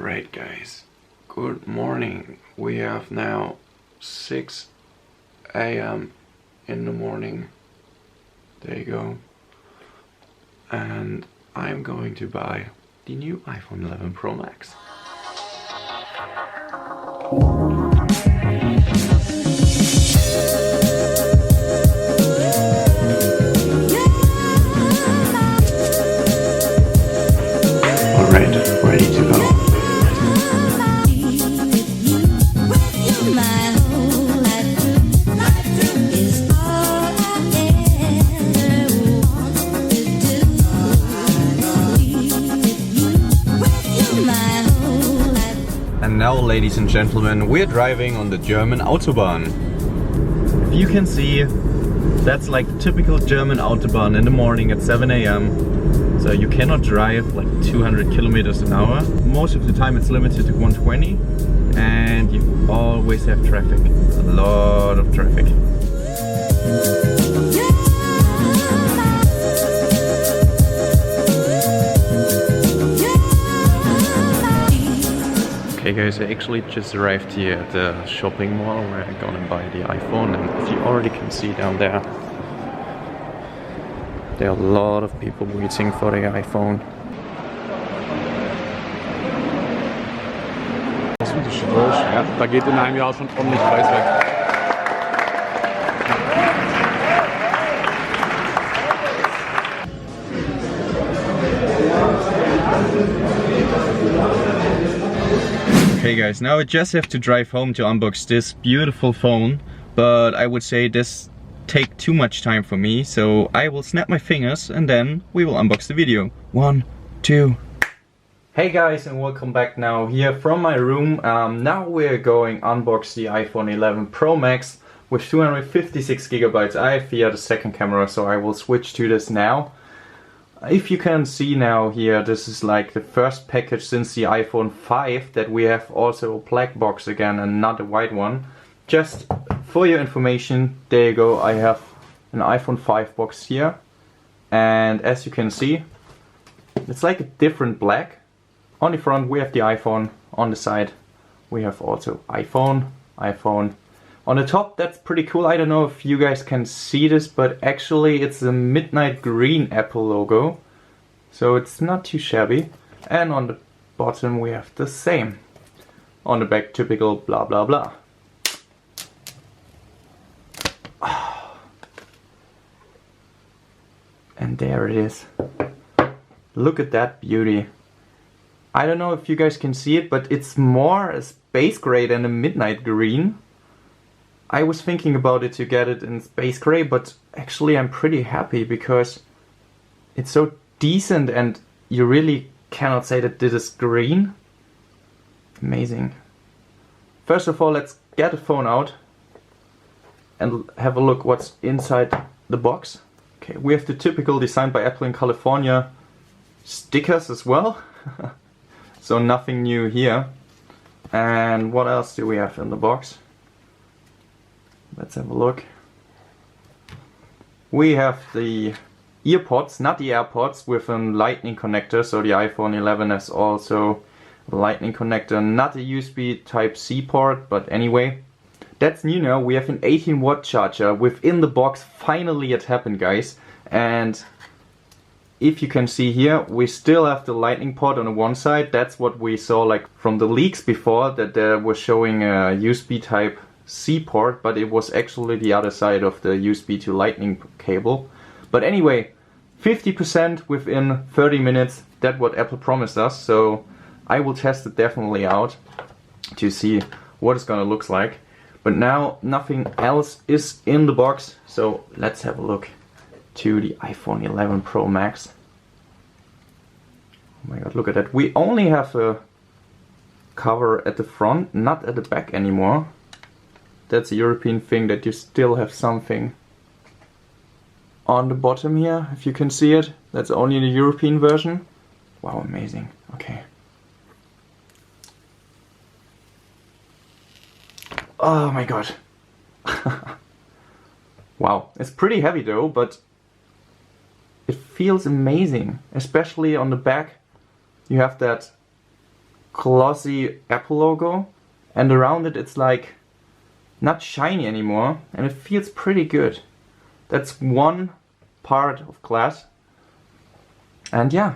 Alright guys, good morning. We have now 6 a.m. in the morning. There you go. And I'm going to buy the new iPhone 11 Pro Max. Alright, ready to go. And now, ladies and gentlemen, we're driving on the German Autobahn. If you can see, that's like typical German Autobahn in the morning at 7 a.m. So you cannot drive like 200 kilometers an hour. Most of the time it's limited to 120, and you always have traffic. A lot of traffic. Okay guys, I actually just arrived here at the shopping mall where I'm gonna buy the iPhone, and as you already can see down there, there are a lot of people waiting for the iPhone. Das ist groß, ja. Da geht in einem Jahr schon ordentlich Preis weg. Okay guys, now I just have to drive home to unbox this beautiful phone, but I would say this take too much time for me, so I will snap my fingers and then we will unbox the video. 1, 2. Hey guys, and welcome back now here from my room. Now we're going unbox the iPhone 11 Pro Max with 256 gigabytes. I have here the second camera, so I will switch to this now. If you can see now here, this is like the first package since the iPhone 5 that we have also a black box again and not a white one. Just for your information, there you go, I have an iPhone 5 box here, and as you can see, it's like a different black. On the front we have the iPhone, on the side we have also iPhone. On the top, that's pretty cool. I don't know if you guys can see this, but actually it's a midnight green Apple logo, so it's not too shabby. And on the bottom we have the same. On the back, typical blah blah blah. And there it is. Look at that beauty. I don't know if you guys can see it, but it's more a space gray than a midnight green. I was thinking about it to get it in space gray, but actually I'm pretty happy because it's so decent and you really cannot say that this is green. Amazing. First of all, let's get the phone out and have a look what's inside the box. Okay, we have the typical Designed by Apple in California stickers as well. So nothing new here. And what else do we have in the box? Let's have a look. We have the earpods, not the AirPods, with a lightning connector. So the iPhone 11 has also a lightning connector, not a USB Type-C port, but anyway. That's new now. We have an 18-watt charger within the box. Finally it happened, guys. And if you can see here, we still have the lightning port on the one side. That's what we saw like from the leaks before, that there was showing a USB Type-C port, but it was actually the other side of the USB to lightning cable. But anyway, 50% within 30 minutes. That's what Apple promised us. So I will test it definitely out to see what it's gonna look like. But now nothing else is in the box, so let's have a look to the iPhone 11 Pro Max. Oh my god, look at that. We only have a cover at the front, not at the back anymore. That's a European thing, that you still have something on the bottom here, if you can see it. That's only the European version. Wow, amazing. Okay. Oh my god. Wow, it's pretty heavy though, but it feels amazing. Especially on the back, you have that glossy Apple logo, and around it it's like not shiny anymore, and it feels pretty good. That's one part of glass. And yeah,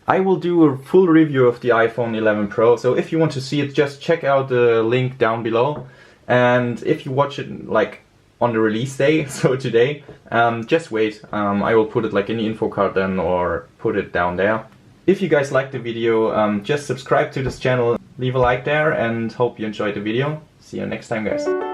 I will do a full review of the iPhone 11 Pro, so if you want to see it, just check out the link down below. And if you watch it like on the release day, so today, just wait. I will put it like in the info card then, or put it down there. If you guys liked the video, just subscribe to this channel, leave a like there, and hope you enjoyed the video. See you next time, guys.